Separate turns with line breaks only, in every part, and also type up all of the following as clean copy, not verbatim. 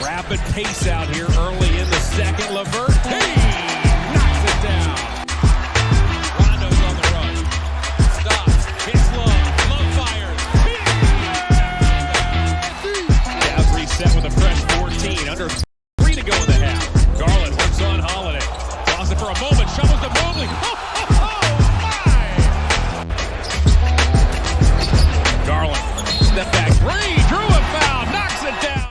Rapid pace out here early in the second. Levert, hey, knocks it down. Rondo's on the run. Stops, hits Love. Love fires. Cavs reset with a fresh 14. Under 3 to go in the half. Garland works on Holiday. Lost it for a moment. Shovels to Mobley. Garland, step back three, drew a foul, knocks it down.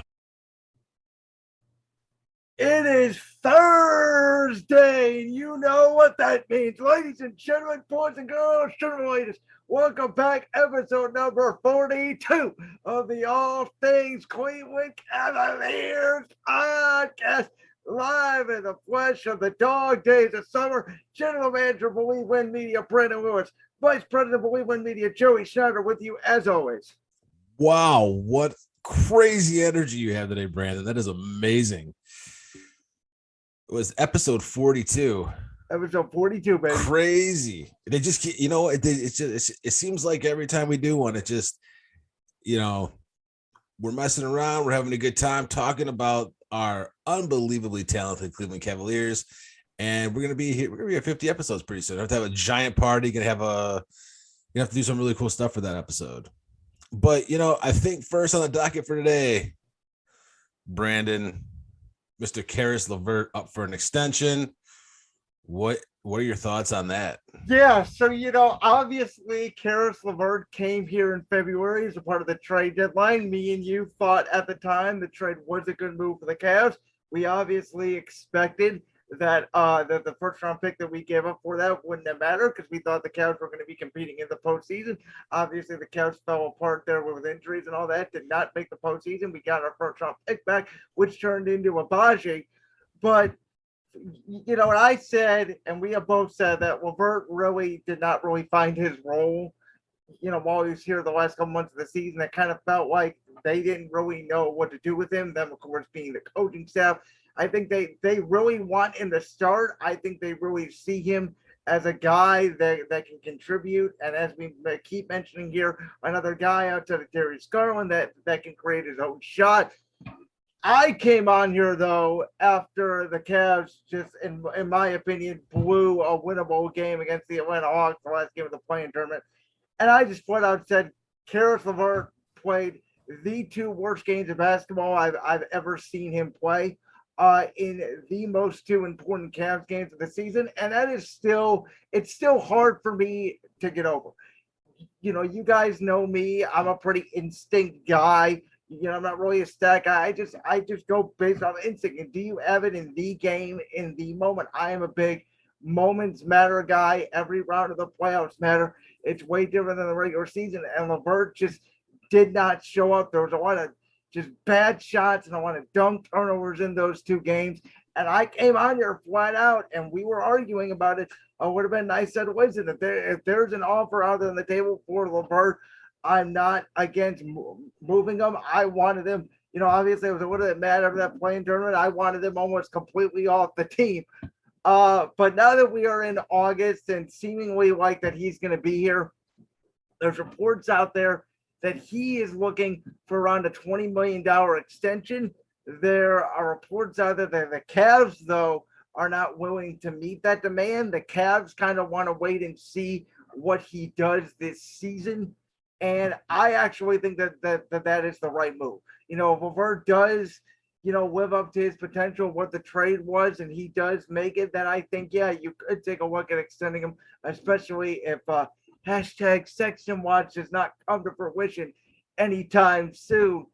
It is Thursday, and you know what that means. Ladies and gentlemen, boys and girls, children and ladies, welcome back. Episode number 42 of the All Things Cleveland Cavaliers podcast. Live in the flesh of the dog days of summer. General Manager, Believe Win Media, Brandon Lewis. Vice President, Believe Win Media, Joey Schneider, with you as always.
Wow, what crazy energy you have today, Brandon. That is amazing. It was episode 42.
Episode 42, baby.
Crazy. They just, it seems like every time we do one, it just, we're messing around. We're having a good time talking about our unbelievably talented Cleveland Cavaliers. And we're going to be here. We're going to be at 50 episodes pretty soon. I have to have a giant party. You have to do some really cool stuff for that episode. But, I think first on the docket for today, Brandon, Mr. Caris Levert up for an extension. What are your thoughts on that?
Yeah, so, obviously Caris Levert came here in February as a part of the trade deadline. Me and you thought at the time the trade was a good move for the Cavs. We obviously expected that the first round pick that we gave up for that wouldn't have mattered because we thought the Cavs were going to be competing in the postseason. Obviously, the Cavs fell apart there with injuries and all that, did not make the postseason. We got our first round pick back, which turned into a Baji. But, what I said, and we have both said that Levert really did not really find his role, while he was here the last couple months of the season. It kind of felt like they didn't really know what to do with him. Them, of course, being the coaching staff. I think they really want him to start. I think they really see him as a guy that can contribute. And as we keep mentioning here, another guy outside of Darius Garland that can create his own shot. I came on here, though, after the Cavs just, in my opinion, blew a winnable game against the Atlanta Hawks, the last game of the play-in tournament. And I just flat out said, Caris Levert played the two worst games of basketball I've ever seen him play. In the most two important Cavs games of the season. And that is it's still hard for me to get over. You guys know me. I'm a pretty instinct guy. I'm not really a stat guy. I just go based on instinct. And do you have it in the game, in the moment? I am a big moments matter guy. Every round of the playoffs matter. It's way different than the regular season. And Levert just did not show up. There was a lot of just bad shots and a lot of dumb turnovers in those two games. And I came on here flat out and we were arguing about it. It would have been nice to listen. If there's an offer out there on the table for Levert, I'm not against moving him. I wanted him, obviously it was a little bit mad over that playing tournament. I wanted him almost completely off the team. But now that we are in August and seemingly like that he's going to be here, there's reports out there that he is looking for around a $20 million extension. There are reports out there that the Cavs, though, are not willing to meet that demand. The Cavs kind of want to wait and see what he does this season. And I actually think that is the right move. If Levert does, live up to his potential, what the trade was, and he does make it, then I think, yeah, you could take a look at extending him, especially if hashtag Sexton Watch does not come to fruition anytime soon.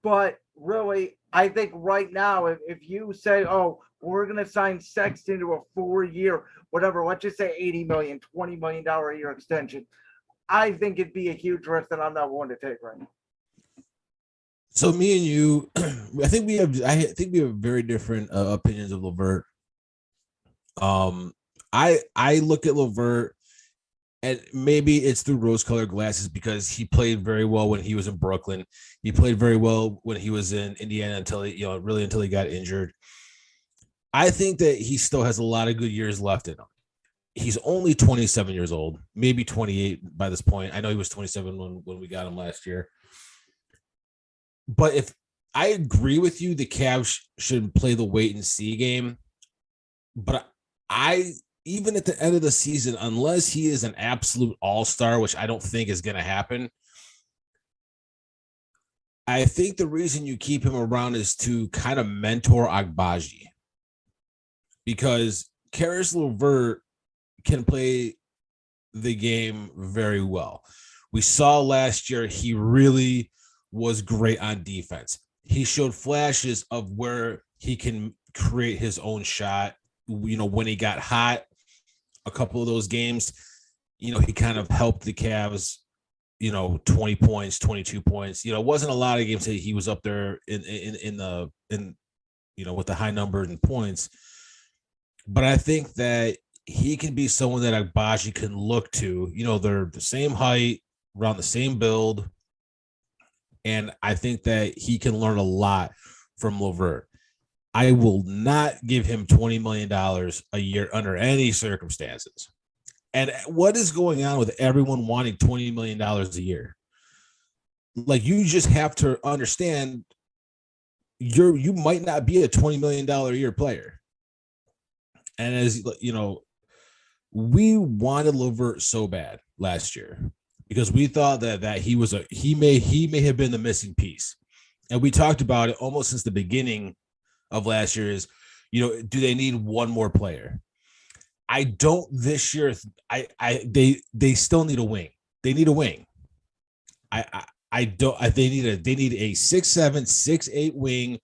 But really, I think right now, if you say, oh, we're going to sign Sexton to a 4-year, whatever, let's just say $80 million, $20 million a year extension, I think it'd be a huge risk that I'm not willing to take right now.
So me and you, I think we have very different opinions of Levert. I look at Levert, and maybe it's through rose-colored glasses because he played very well when he was in Brooklyn. He played very well when he was in Indiana until he got injured. I think that he still has a lot of good years left in him. He's only 27 years old, maybe 28 by this point. I know he was 27 when we got him last year. But I agree with you. The Cavs should play the wait and see game, but I even at the end of the season, unless he is an absolute all-star, which I don't think is going to happen, I think the reason you keep him around is to kind of mentor Agbaji, because Caris Levert can play the game very well. We saw last year he really was great on defense. He showed flashes of where he can create his own shot. When he got hot, a couple of those games, he kind of helped the Cavs, 20 points, 22 points. It wasn't a lot of games that he was up there in with the high number in points. But I think that he can be someone that Agbaji can look to. They're the same height, around the same build. And I think that he can learn a lot from Levert. I will not give him $20 million a year under any circumstances. And what is going on with everyone wanting $20 million a year? Like, you just have to understand you might not be a $20 million a year player. And as we wanted Levert so bad last year because we thought that he may have been the missing piece. And we talked about it almost since the beginning of last year is, do they need one more player? I don't this year. They still need a wing. They need a wing. I don't. They need a 6'7", 6'8" wing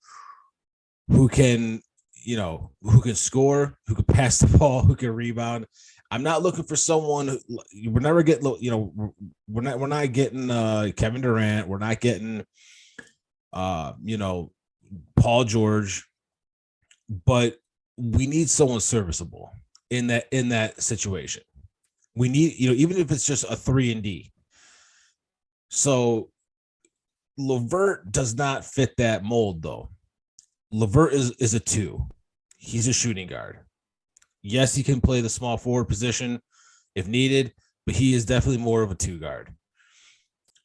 who can score, who can pass the ball, who can rebound. I'm not looking for someone. We're never getting. We're not getting Kevin Durant. We're not getting Paul George. But we need someone serviceable in that situation. We need, even if it's just a 3-and-D. So Levert does not fit that mold, though. Levert is a 2. He's a shooting guard. Yes, he can play the small forward position if needed, but he is definitely more of a 2 guard.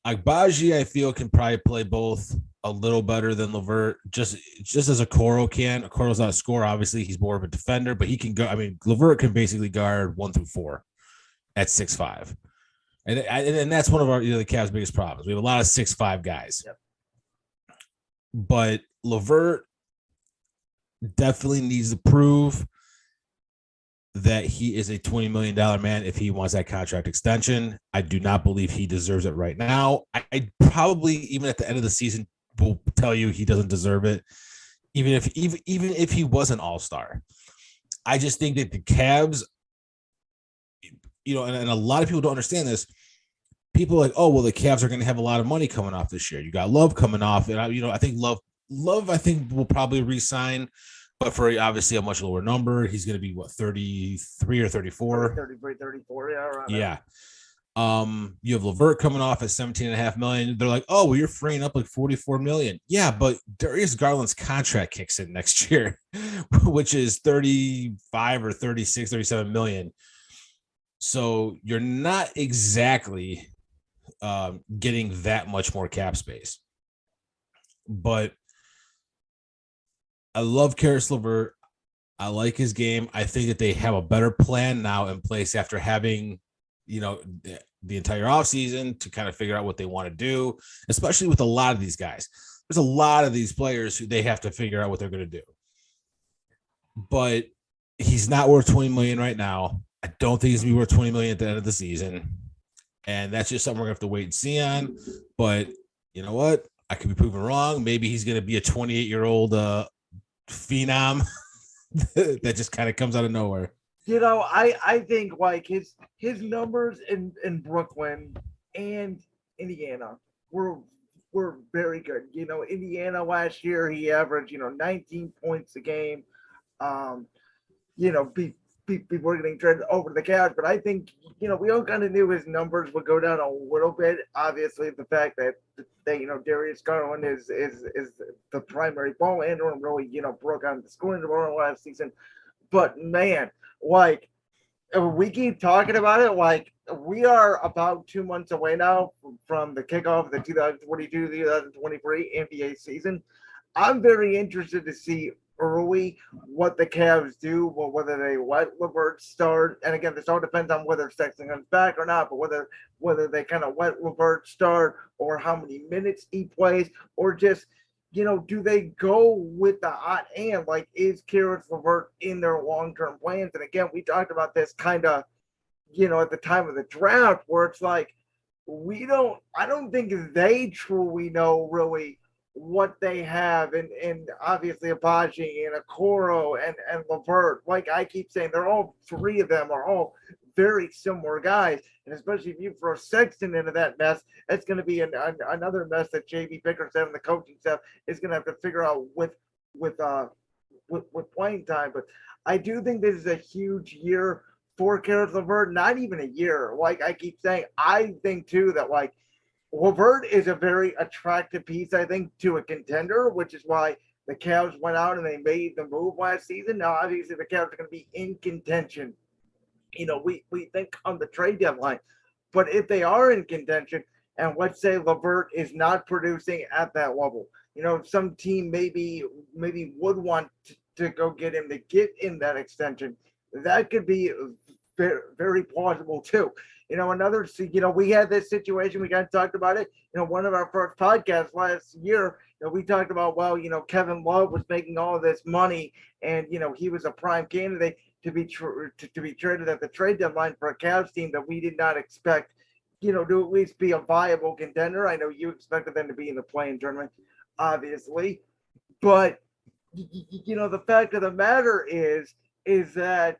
Agbaji, I feel, can probably play both a little better than Levert, just as Okoro can. Okoro's not a scorer, obviously. He's more of a defender, but he can go. I mean, Levert can basically guard 1 through 4 at 6'5". And that's one of our the Cavs' biggest problems. We have a lot of 6'5" guys.
Yep.
But Levert definitely needs to prove that he is a $20 million man if he wants that contract extension. I do not believe he deserves it right now. I probably, even at the end of the season, will tell you he doesn't deserve it, even if he was an all-star. I just think that the Cavs, and a lot of people don't understand this. People are like, oh, well, the Cavs are going to have a lot of money coming off this year. You got Love coming off, and I think Love, I think will probably re-sign, but for obviously a much lower number. He's going to be 33 or 34.
33, 34, yeah, around
yeah. You have Levert coming off at $17.5 million. They're like, oh, well, you're freeing up like $44 million. Yeah, but Darius Garland's contract kicks in next year, which is 35 or 36, 37 million. So you're not exactly getting that much more cap space. But I love Caris Levert. I like his game. I think that they have a better plan now in place after having, the entire offseason to kind of figure out what they want to do, especially with a lot of these guys. There's a lot of these players who they have to figure out what they're going to do. But he's not worth $20 million right now. I don't think he's going to be worth $20 million at the end of the season. And that's just something we're going to have to wait and see on. But you know what? I could be proven wrong. Maybe he's going to be a 28-year-old phenom that just kind of comes out of nowhere.
I think like his numbers in Brooklyn and Indiana were very good. Indiana last year he averaged 19 points a game. People getting traded over the Cavs, but I think we all kind of knew his numbers would go down a little bit. Obviously, the fact that Darius Garland is the primary ball handler and really broke out the scoring tomorrow last season. But man, like we keep talking about it, like we are about 2 months away now from the kickoff of the 2022-2023 NBA season. I'm very interested to see early what the Cavs do, well, whether they let Levert start. And again, this all depends on whether Sexton comes back or not, but whether they kind of let Levert start or how many minutes he plays, or just, do they go with the hot hand? Like, is Caris Levert in their long-term plans? And again, we talked about this kind of, at the time of the draft, where it's like, I don't think they truly know really what they have, and obviously Abaji and Okoro and Levert. Like I keep saying, they're all three of them are all very similar guys, and especially if you throw Sexton into that mess, it's going to be another mess that JB Bickerstaff and the coaching staff is going to have to figure out with playing time. But I do think this is a huge year for Caris Levert. Not even a year. Like I keep saying, I think too that like Levert is a very attractive piece, I think, to a contender, which is why the Cavs went out and they made the move last season. Now, obviously, the Cavs are going to be in contention. We think on the trade deadline, but if they are in contention, and let's say Levert is not producing at that level, some team maybe would want to go get him to get in that extension. That could be very, very plausible too. We had this situation, we kind of talked about it, one of our first podcasts last year, we talked about, Kevin Love was making all of this money and, he was a prime candidate to be traded at the trade deadline for a Cavs team that we did not expect, to at least be a viable contender. I know you expected them to be in the play-in tournament, obviously, but, the fact of the matter is that,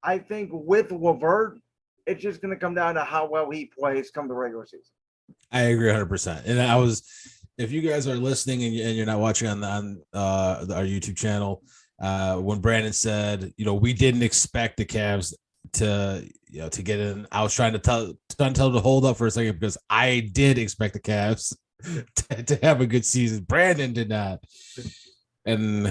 I think with Levert, it's just going to come down to how well he plays come the regular season.
I agree 100%. And if you guys are listening and you're not watching on our YouTube channel, when Brandon said, we didn't expect the Cavs to get in, I was trying to tell them to hold up for a second because I did expect the Cavs to have a good season. Brandon did not. And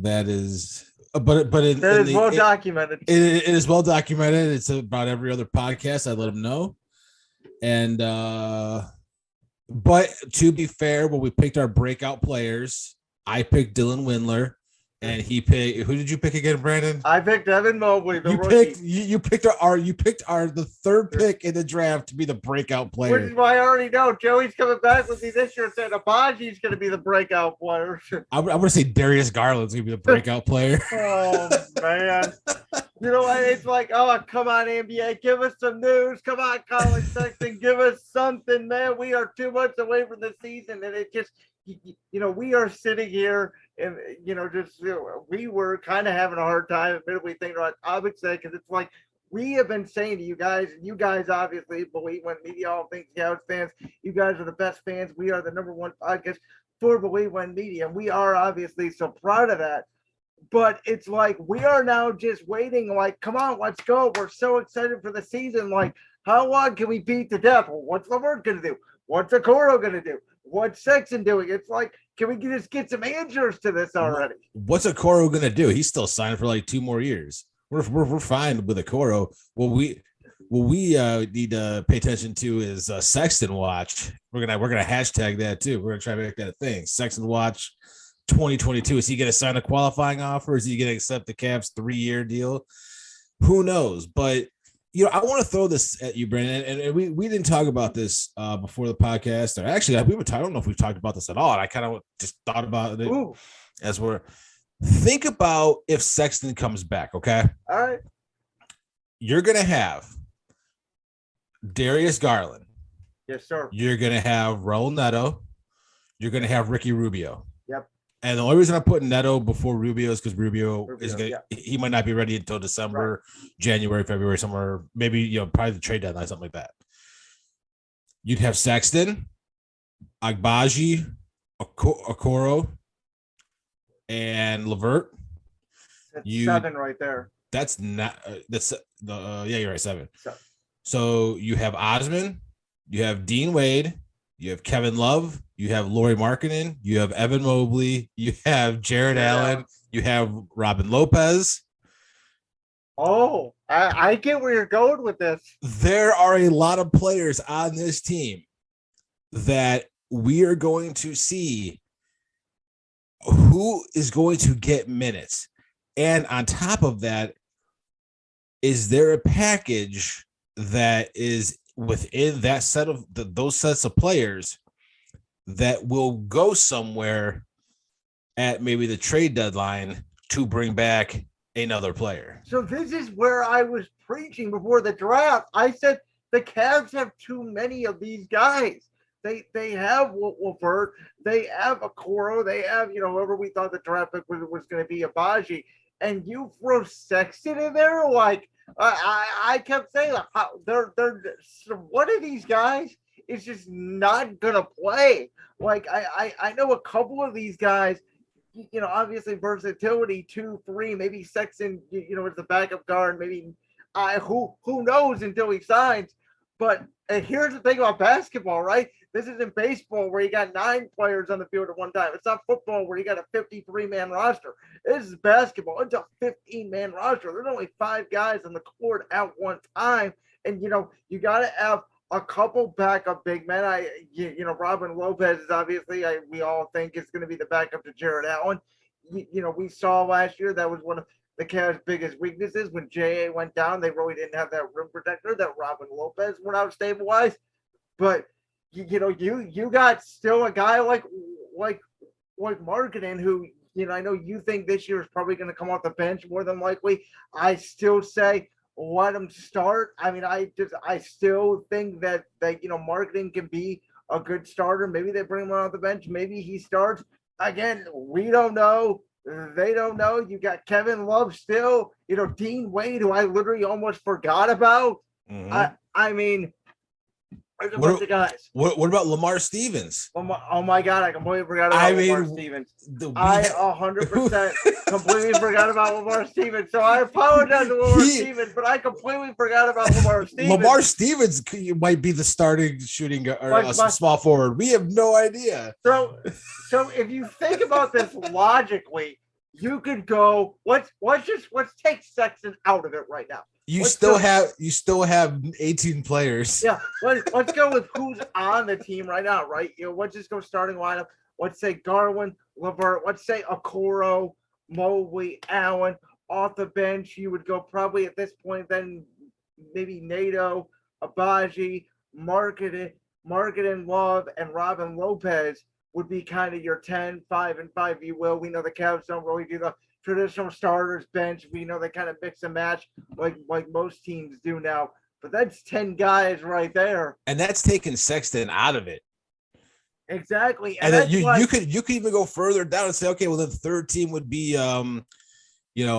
that is... But it is
well documented.
It is well documented. It's about every other podcast. I let them know. And but to be fair, when we picked our breakout players, I picked Dylan Windler, and he picked. Who did you pick again, Brandon?
I picked Evan Mobley.
You picked the third pick in the draft to be the breakout player.
Which is why I already know Joey's coming back with me this year and saying Abaji's going to be the breakout player.
I'm going to say Darius Garland's going to be the breakout player.
Oh man, it's like, oh come on NBA, give us some news. Come on, Colin Sexton, give us something, man. We are 2 months away from the season, and it just. We are sitting here and, we were kind of having a hard time admittedly thinking about topics today because it's like we have been saying to you guys, and you guys obviously believe when media all things Cavs fans, you guys are the best fans. We are the number one podcast for Believe When Media, and we are obviously so proud of that. But it's like we are now just waiting, like, come on, let's go. We're so excited for the season. Like, how long can we beat to death? Well, what's Levert going to do? What's Okoro going to do? What's Sexton doing? It's like, can we just get some answers to this already?
What's Okoro going to do? He's still signed for like 2 more years. We're fine with Okoro. What we need to pay attention to is Sexton Watch. We're gonna hashtag that too. We're gonna try to make that a thing. Sexton Watch 2022. Is he going to sign a qualifying offer? Is he going to accept the Cavs 3-year deal? Who knows? But I want to throw this at you, Brandon, and we didn't talk about this before the podcast. Or actually, I don't know if we've talked about this at all. And I kind of just thought about it as we're think about if Sexton comes back. Okay,
all right.
You're gonna have Darius Garland.
Yes, sir.
You're gonna have Raul Neto. You're gonna have Ricky Rubio.
Yep.
And the only reason I put Neto before Rubio is because Rubio is he might not be ready until December, January, February, somewhere, maybe probably the trade deadline, something like that. You'd have Sexton, Agbaji, Okoro, and Levert.
That's 7 right there.
That's not you're right, 7. So you have Osman, you have Dean Wade, you have Kevin Love, you have Lauri Markkanen, you have Evan Mobley, you have Jared Allen, you have Robin Lopez.
Oh, I get where you're going with this.
There are a lot of players on this team that we are going to see who is going to get minutes. And on top of that, is there a package that is within that set of those sets of players that will go somewhere at maybe the trade deadline to bring back another player?
So this is where I was preaching before the draft. I said the Cavs have too many of these guys. They have Levert, they have Okoro, they have, whoever we thought the draft pick was going to be, Abaji, and you throw Sexton in there. Like I kept saying, they're one of these guys is just not gonna play. Like I know a couple of these guys, obviously versatility, 2, 3, maybe Sexton, as the backup guard, maybe who knows until he signs. But here's the thing about basketball, right? This isn't baseball where you got 9 players on the field at one time. It's not football where you got a 53-man roster. This is basketball. It's a 15-man roster. There's only 5 guys on the court at one time. And, you got to have a couple backup big men. Robin Lopez is obviously, we all think is going to be the backup to Jared Allen. We saw last year that was one of the Cavs' biggest weaknesses. When J.A. went down, they really didn't have that rim protector that Robin Lopez went out stabilized. But you got still a guy like Marketing, who, I know you think this year is probably going to come off the bench more than likely. I still say let him start. I mean, I still think that Marketing can be a good starter. Maybe they bring him off the bench. Maybe he starts. Again, we don't know. They don't know. You got Kevin Love still. Dean Wade, who I literally almost forgot about.
Mm-hmm.
I mean, there's a bunch of guys.
What about Lamar Stevens?
Oh my God, I completely forgot about Lamar Stevens. I 100% completely forgot about Lamar Stevens. So I apologize to Lamar Stevens, but I completely forgot about Lamar Stevens.
Lamar Stevens might be the starting shooting or small forward. We have no idea.
So if you think about this logically, you could go. Let's take Sexton out of it right now.
You still have 18 players.
Yeah, let's go with who's on the team right now, right? Let's just go starting lineup. Let's say Garland, Levert. Let's say Okoro, Mobley, Allen. Off the bench, you would go probably at this point then maybe Nato, Abaji, Marketing, Love, and Robin Lopez would be kind of your 10, 5, and 5, if you will. We know the Cavs don't really do the traditional starters bench. We know they kind of mix and match like most teams do now. But that's 10 guys right there.
And that's taking Sexton out of it.
Exactly.
And then you could even go further down and say, okay, well, the third team would be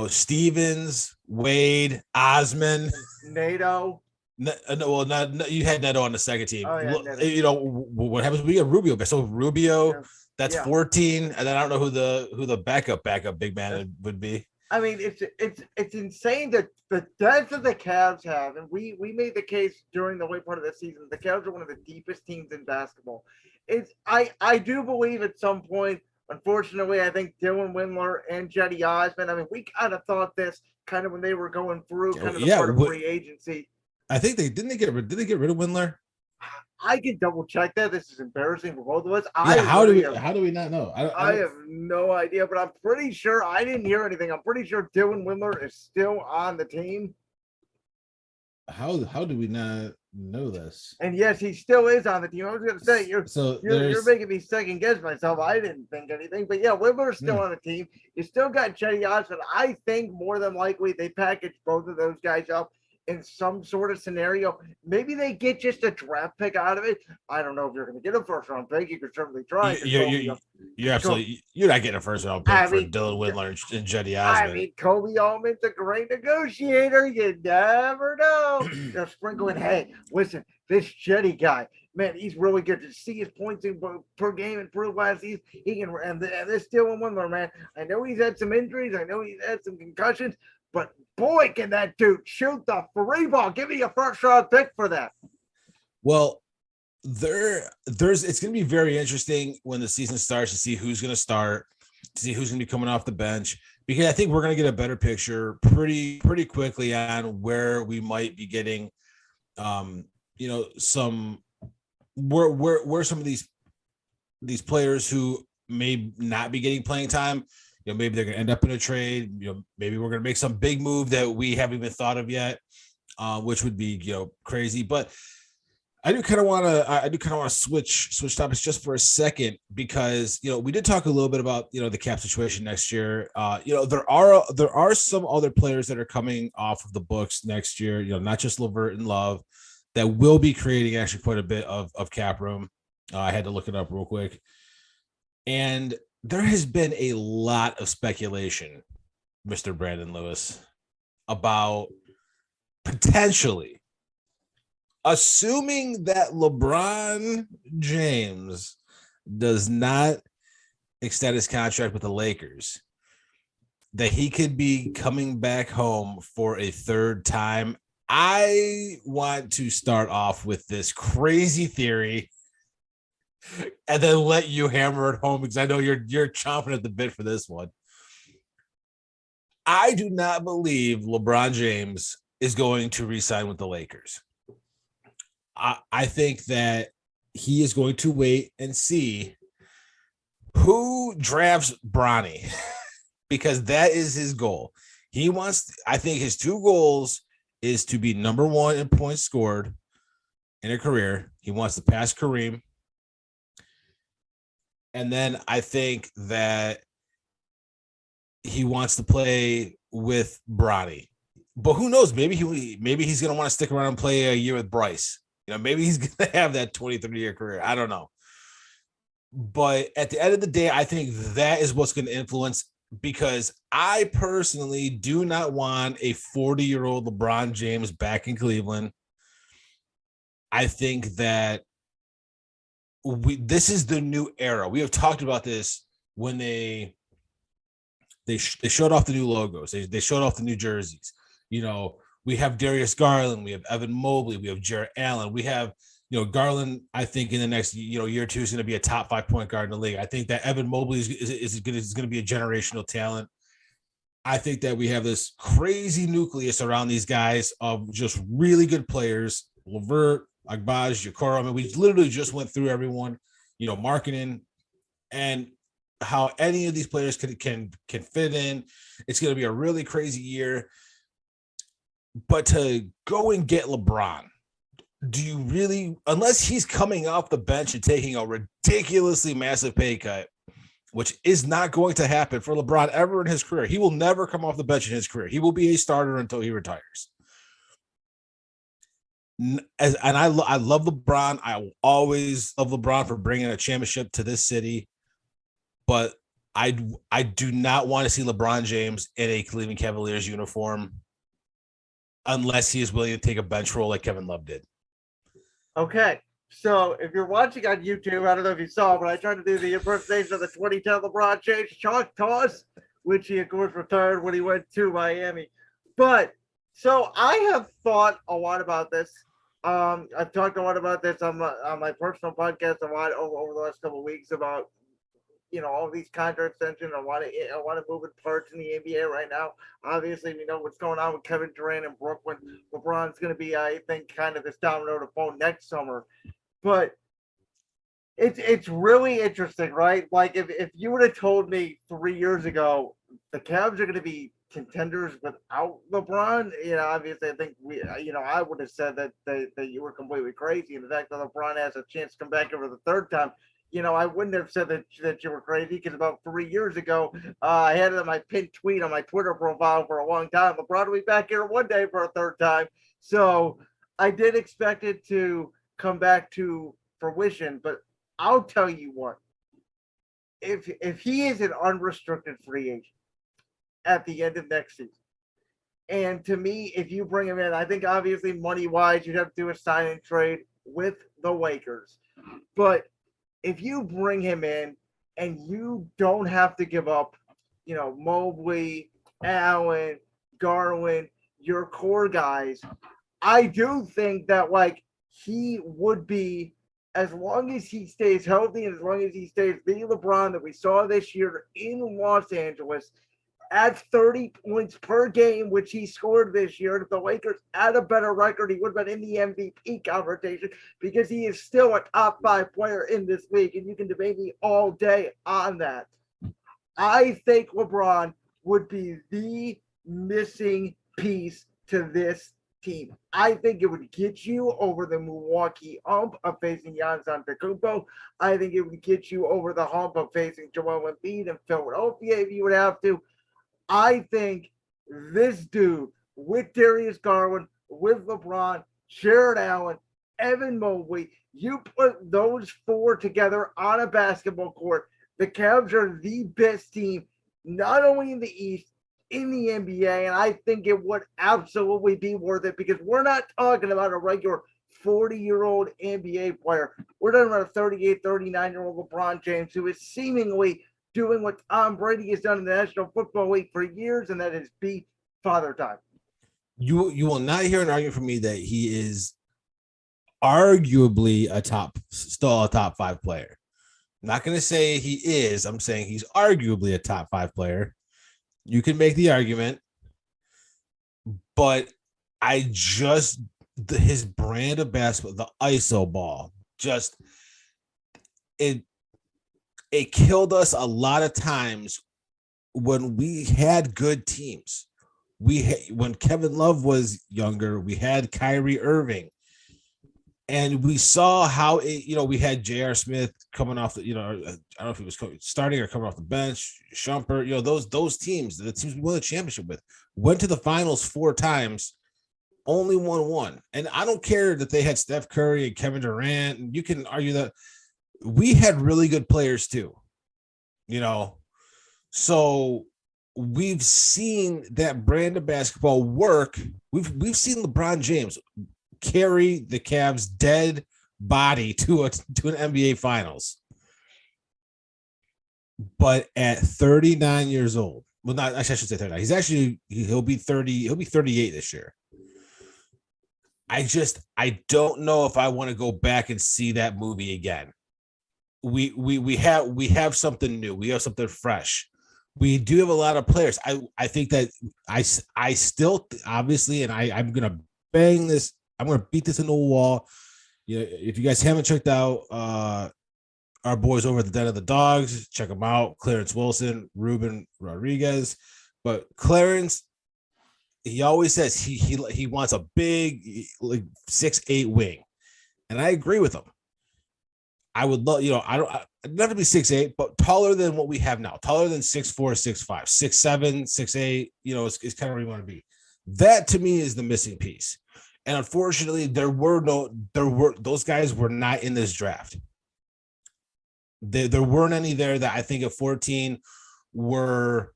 Stevens, Wade, Osman,
Nato.
You had Neto on the second team.
Oh, yeah,
what happens when we get Rubio? So Rubio, that's 14, and then I don't know who the backup big man would be.
I mean, it's insane that the depth that the Cavs have, and we made the case during the late part of the season. The Cavs are one of the deepest teams in basketball. I do believe at some point. Unfortunately, I think Dylan Windler and Jetty Osman. I mean, we kind of thought this kind of when they were going through kind of the part of free agency.
I think did they get rid of Windler?
I can double check that. This is embarrassing for both of us.
How do we not know?
I have no idea, but I'm pretty sure I didn't hear anything. I'm pretty sure Dylan Windler is still on the team.
How do we not know this?
And yes, he still is on the team. I was going to say you're making me second guess myself. I didn't think anything, but yeah, Windler's still on the team. You still got Jetty Osman. I think more than likely they package both of those guys up in some sort of scenario. Maybe they get just a draft pick out of it. I don't know if you're going to get a first round pick. You could certainly try.
You're absolutely. You're not getting a first round pick for Dylan Windler and Jetty Osman.
I mean, Kobe Allman's a great negotiator. You never know. They're sprinkling. Hey, listen, this Jetty guy, man, he's really good. To see his points per game improve last season, he can. And this Dylan Windler, man, I know he's had some injuries. I know he's had some concussions. But boy, can that dude shoot the free ball. Give me a first round pick for that.
Well, it's going to be very interesting when the season starts to see who's going to start, to see who's going to be coming off the bench, because I think we're going to get a better picture pretty quickly on where we might be getting, some where some of these these players who may not be getting playing time. Maybe they're going to end up in a trade. Maybe we're going to make some big move that we haven't even thought of yet, which would be crazy. But I do kind of want to switch topics just for a second, because we did talk a little bit about the cap situation next year. There are some other players that are coming off of the books next year. Not just Levert and Love, that will be creating actually quite a bit of cap room. I had to look it up real quick, and there has been a lot of speculation, Mr. Brandon Lewis, about potentially, assuming that LeBron James does not extend his contract with the Lakers, that he could be coming back home for a third time. I want to start off with this crazy theory and then let you hammer it home, because I know you're chomping at the bit for this one. I do not believe LeBron James is going to re-sign with the Lakers. I think that he is going to wait and see who drafts Bronny, because that is his goal. I think his two goals is to be number one in points scored in a career. He wants to pass Kareem. And then I think that he wants to play with Bronny. But who knows? Maybe he's going to want to stick around and play a year with Bryce. Maybe he's going to have that 23-year career. I don't know. But at the end of the day, I think that is what's going to influence, because I personally do not want a 40-year-old LeBron James back in Cleveland. I think that this is the new era. We have talked about this when they showed off the new logos. They showed off the new jerseys. We have Darius Garland, we have Evan Mobley, we have Jarrett Allen, we have Garland. I think in the next year or two is going to be a top 5 point guard in the league. I think that Evan Mobley is going to be a generational talent. I think that we have this crazy nucleus around these guys of just really good players. Levert, Agbaj, Okoro. I mean, we literally just went through everyone, marketing, and how any of these players can fit in. It's going to be a really crazy year. But to go and get LeBron, do you really, unless he's coming off the bench and taking a ridiculously massive pay cut, which is not going to happen for LeBron ever in his career. He will never come off the bench in his career. He will be a starter until he retires. I love LeBron. I will always love LeBron for bringing a championship to this city. But I do not want to see LeBron James in a Cleveland Cavaliers uniform unless he is willing to take a bench role like Kevin Love did.
Okay, so if you're watching on YouTube, I don't know if you saw, but I tried to do the impersonation of the 2010 LeBron James chalk toss, which he, of course, retired when he went to Miami. But so I have thought a lot about this. I've talked a lot about this on my personal podcast a lot over the last couple of weeks about all these contract extensions. I want to move in parts in the NBA right now. Obviously, we know what's going on with Kevin Durant in Brooklyn. LeBron's going to be, I think, kind of this domino to fall next summer. But it's really interesting, right? Like if you would have told me 3 years ago the Cavs are going to be contenders without LeBron, obviously I think I would have said that you were completely crazy. And the fact that LeBron has a chance to come back over the third time, I wouldn't have said that you were crazy, because about 3 years ago, I had it on my pinned tweet on my Twitter profile for a long time. LeBron will be back here one day for a third time. So I did expect it to come back to fruition, but I'll tell you what, if he is an unrestricted free agent at the end of next season, and to me, if you bring him in, I think obviously money-wise, you'd have to do a sign and trade with the Lakers. But if you bring him in and you don't have to give up, Mobley, Allen, Garland, your core guys, I do think that he would be, as long as he stays healthy and as long as he stays the LeBron that we saw this year in Los Angeles, at 30 points per game, which he scored this year. If the Lakers had a better record, he would have been in the MVP conversation because he is still a top 5 player in this league, and you can debate me all day on that. I think LeBron would be the missing piece to this team. I think it would get you over the Milwaukee hump of facing Giannis Antetokounmpo. I think it would get you over the hump of facing Joel Embiid in Philadelphia if you would have to. I think this dude with Darius Garland, with LeBron, Jared Allen, Evan Mobley, you put those 4 together on a basketball court. The Cavs are the best team, not only in the East, in the NBA, and I think it would absolutely be worth it because we're not talking about a regular 40-year-old NBA player. We're talking about a 38, 39-year-old LeBron James who is seemingly doing what Tom Brady has done in the National Football League for years, and that is beat father time.
You will not hear an argument from me that he is arguably still a top 5 player. I'm not going to say he is. I'm saying he's arguably a top 5 player. You can make the argument, but his brand of basketball, the ISO ball, it killed us a lot of times when we had good teams. When Kevin Love was younger, we had Kyrie Irving. And we saw how we had J.R. Smith coming off the, I don't know if he was starting or coming off the bench, Shumpert, those teams, the teams we won the championship with, went to the finals 4 times, only won 1. And I don't care that they had Steph Curry and Kevin Durant. And you can argue that we had really good players too, So we've seen that brand of basketball work. We've seen LeBron James carry the Cavs' dead body to an NBA Finals. But at 39 years old, well, not actually, I should say 39. He'll be 30. He'll be 38 this year. I don't know if I want to go back and see that movie again. We have something new. We have something fresh. We do have a lot of players. I think that I still obviously, and I'm gonna bang this. I'm going to beat this into a wall. If you guys haven't checked out our boys over at the Den of the Dogs, check them out. Clarence Wilson, Ruben Rodriguez. But Clarence, he always says he wants a big, like 6'8" wing. And I agree with him. I would love, I'd never to be 6'8", but taller than what we have now. Taller than 6'4", 6'5", 6'7", 6'8", it's kind of where you want to be. That to me is the missing piece. And unfortunately, those guys were not in this draft. There weren't any there that I think at 14 would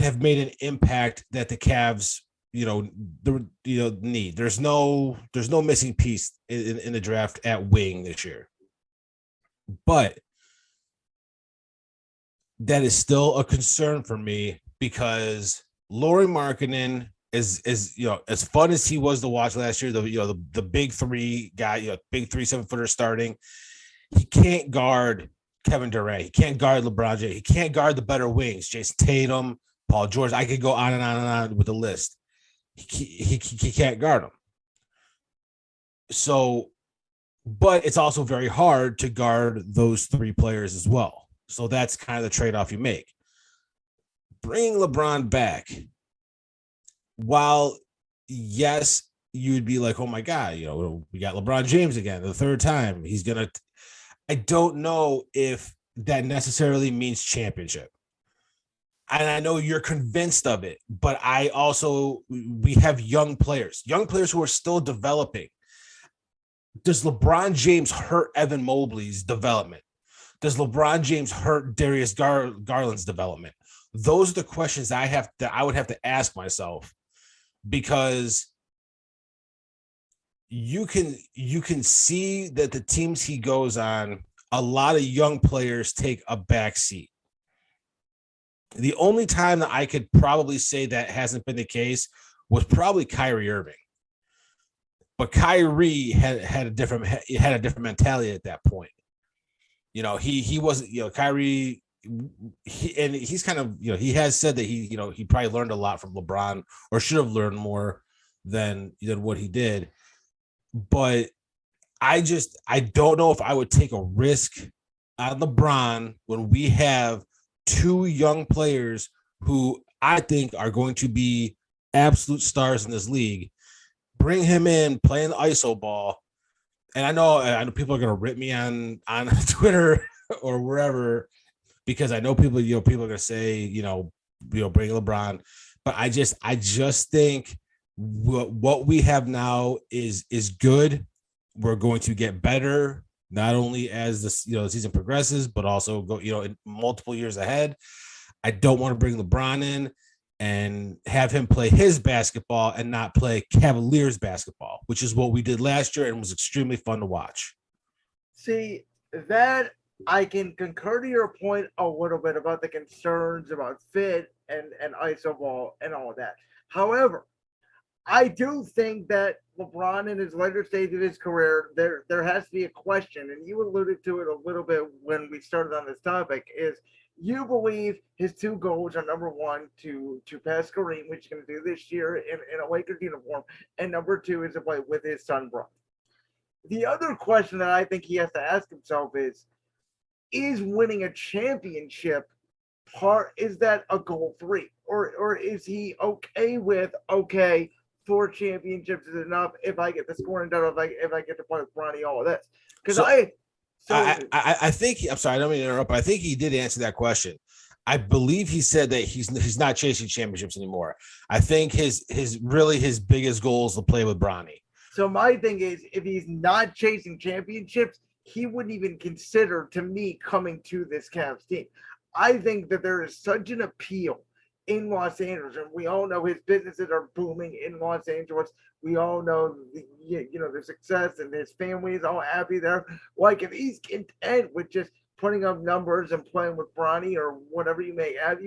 have made an impact that the Cavs, need. There's no missing piece in the draft at wing this year. But that is still a concern for me because Lauri Markkanen is as fun as he was to watch last year, the big 3 guy, big 3 7-footer starting, he can't guard Kevin Durant, he can't guard LeBron James, he can't guard the better wings, Jason Tatum, Paul George. I could go on and on and on with the list. He can't guard them. So, but it's also very hard to guard those 3 players as well. So that's kind of the trade-off you make. Bringing LeBron back, while yes, you'd be like, oh my God, we got LeBron James again, the 3rd time. I don't know if that necessarily means championship. And I know you're convinced of it, but we have young players who are still developing. Does LeBron James hurt Evan Mobley's development? Does LeBron James hurt Darius Garland's development? Those are the questions I would have to ask myself. Because you can see that the teams he goes on, a lot of young players take a back seat. The only time that I could probably say that hasn't been the case was probably Kyrie Irving. But Kyrie had a different mentality at that point. He wasn't, Kyrie he's kind of, he has said that he probably learned a lot from LeBron, or should have learned more than what he did. But I don't know if I would take a risk on LeBron when we have two young players who I think are going to be absolute stars in this league. Bring him in, playing the ISO ball. And I know people are going to rip me on Twitter or wherever, because I know people are going to say, bring LeBron. But I just think what we have now is good. We're going to get better, not only as the season progresses, but also go, in multiple years ahead. I don't want to bring LeBron in and have him play his basketball and not play Cavaliers basketball, which is what we did last year and was extremely fun to watch.
See, that I can concur to your point a little bit about the concerns about fit and iso ball and all of that. However, I do think that LeBron in his later stage of his career, there has to be a question, and you alluded to it a little bit when we started on this topic, is you believe his two goals are, number one, to pass Kareem, which he's going to do this year in a Lakers uniform, and number two is to play with his son, Bron. The other question that I think he has to ask himself is winning a championship is that a goal three? Or is he okay with, 4 championships is enough if I get the scoring done, if I get to play with Bronny, all of this? Because
I think I'm sorry, I don't mean to interrupt, but I think he did answer that question. I believe he said that he's not chasing championships anymore. I think his biggest goal is to play with Bronny.
So my thing is, if he's not chasing championships, he wouldn't even consider, to me, coming to this Cavs team. I think that there is such an appeal in Los Angeles, and we all know his businesses are booming in Los Angeles. We all know the success, and his family is all happy there. Like, if he's content with just putting up numbers and playing with Bronny or whatever you may have,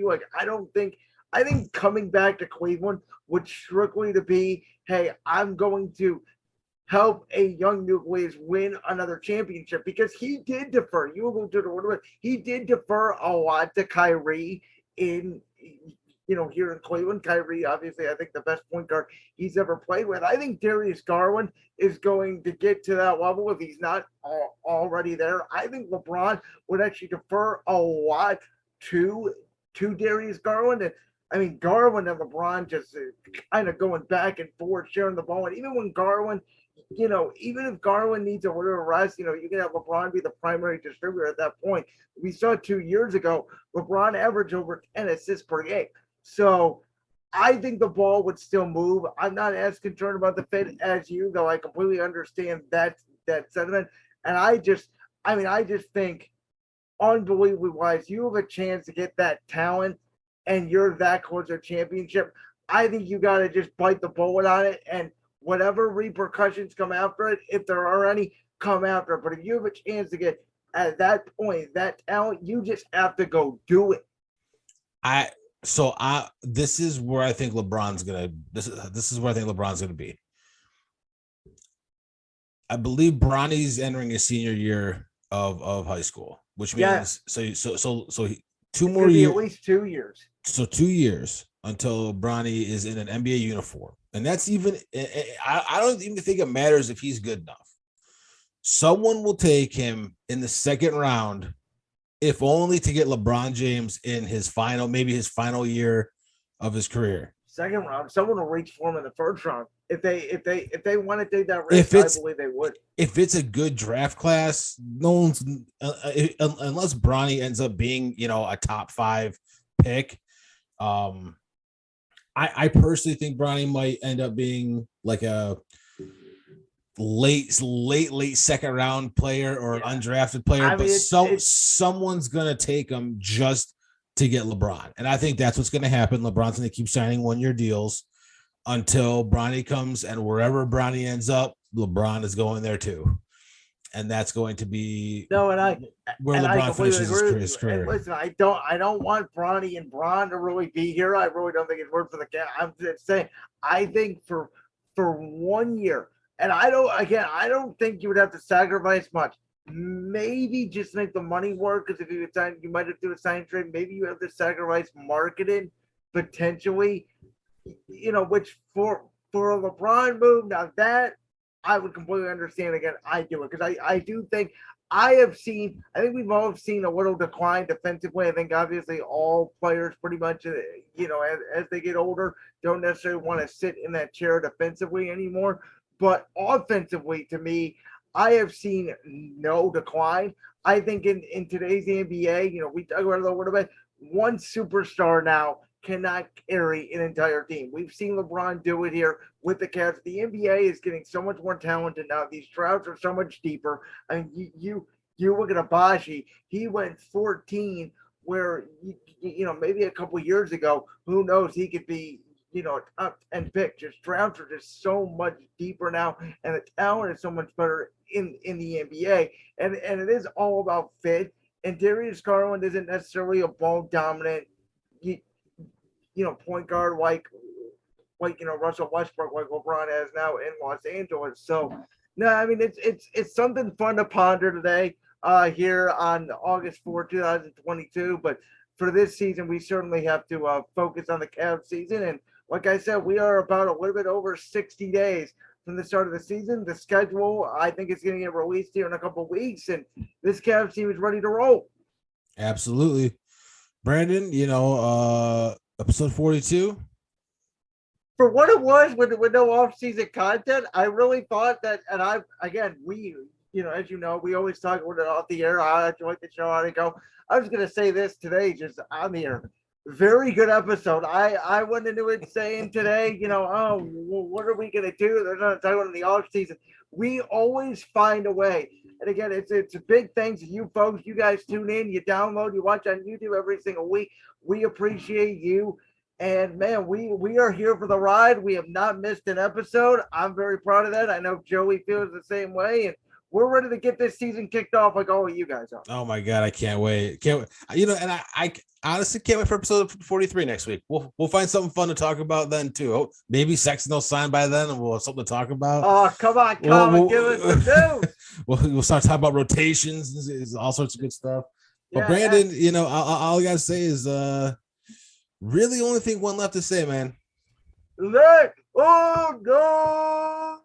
I think coming back to Cleveland would strictly to be, hey, I'm going to help a young nucleus win another championship, because he did defer. You alluded to the he did defer a lot to Kyrie in here in Cleveland. Kyrie, obviously, I think the best point guard he's ever played with. I think Darius Garland is going to get to that level if he's not already there. I think LeBron would actually defer a lot to Darius Garland. And I mean, Garland and LeBron just kind of going back and forth, sharing the ball. And even when Garland, even if Garland needs a little rest, you can have LeBron be the primary distributor at that point. We saw 2 years ago, LeBron averaged over 10 assists per game. So I think the ball would still move. I'm not as concerned about the fit as you, though I completely understand that sentiment. And I just think, unbelievably wise, you have a chance to get that talent and you're that close to a championship. I think you got to just bite the bullet on it, and whatever repercussions come after it, if there are any, come after it. But if you have a chance to get at that point, that talent, you just have to go do it.
This is where I think LeBron's gonna. This is where I think LeBron's gonna be. I believe Bronny's entering his senior year of high school, which means so 2 more years,
at least 2 years.
So 2 years until Bronny is in an NBA uniform, and that's even. I don't even think it matters if he's good enough. Someone will take him in the second round, if only to get LeBron James in his final year of his career.
Second round, someone will reach for him in the first round. If they want to take that risk, I believe they would. If
it's a good draft class, no one's unless Bronny ends up being a top 5 pick. I personally think Bronny might end up being like a late second round player or undrafted player, someone's gonna take him just to get LeBron, and I think that's what's gonna happen. LeBron's gonna keep signing 1-year deals until Bronny comes, and wherever Bronny ends up, LeBron is going there too, and that's going to be where LeBron finishes his career.
And listen, I don't want Bronny and Bron to really be here. I really don't think it's worth for the Cavs. I'm just saying, I think for 1 year. And I don't think you would have to sacrifice much. maybe just make the money work, because if you sign, you might have to do a sign trade. Maybe you have to sacrifice marketing potentially, which for a LeBron move, now that I would completely understand. Again, I do it because I do think I think we've all seen a little decline defensively. I think obviously all players pretty much, as they get older, don't necessarily want to sit in that chair defensively anymore. But offensively, to me, I have seen no decline. I think in today's NBA, we talk about it a little bit. One superstar now cannot carry an entire team. We've seen LeBron do it here with the Cavs. The NBA is getting so much more talented now. These drafts are so much deeper. I mean, you look at Abaji. He went 14, where maybe a couple years ago, who knows, he could be top 10 pick. Just drafts are just so much deeper now, and the talent is so much better in the NBA. And it is all about fit. And Darius Garland isn't necessarily a ball dominant point guard like Russell Westbrook, like LeBron has now in Los Angeles. So no, I mean it's something fun to ponder today here on August 4, 2022. But for this season, we certainly have to focus on the Cavs season. And like I said, we are about a little bit over 60 days from the start of the season. The schedule, I think, is going to get released here in a couple of weeks, and this Cavs team is ready to roll.
Absolutely. Brandon, episode 42.
For what it was with no off-season content, I really thought that, and we, as you know, we always talk about it off the air. I enjoy the show, how to go. I was going to say this today, just on the air. Very good episode. I went into it saying today, what are we going to do? They're not talking about in the off-season. We always find a way. And again, it's a big thanks to you folks. You guys tune in, you download, you watch on YouTube every single week. We appreciate you. And man, we are here for the ride. We have not missed an episode. I'm very proud of that. I know Joey feels the same way. And we're ready to get this season kicked off like all of you guys are.
Oh my God, I can't wait. And I honestly can't wait for episode 43 next week. We'll find something fun to talk about then too. Oh, maybe Sexton will sign by then and we'll have something to talk about.
Oh, come on, Colin, give us the news.
We'll start talking about rotations, all sorts of good stuff. But
Yeah,
Brandon, all I gotta say is really only thing one left to say, man.
Let go.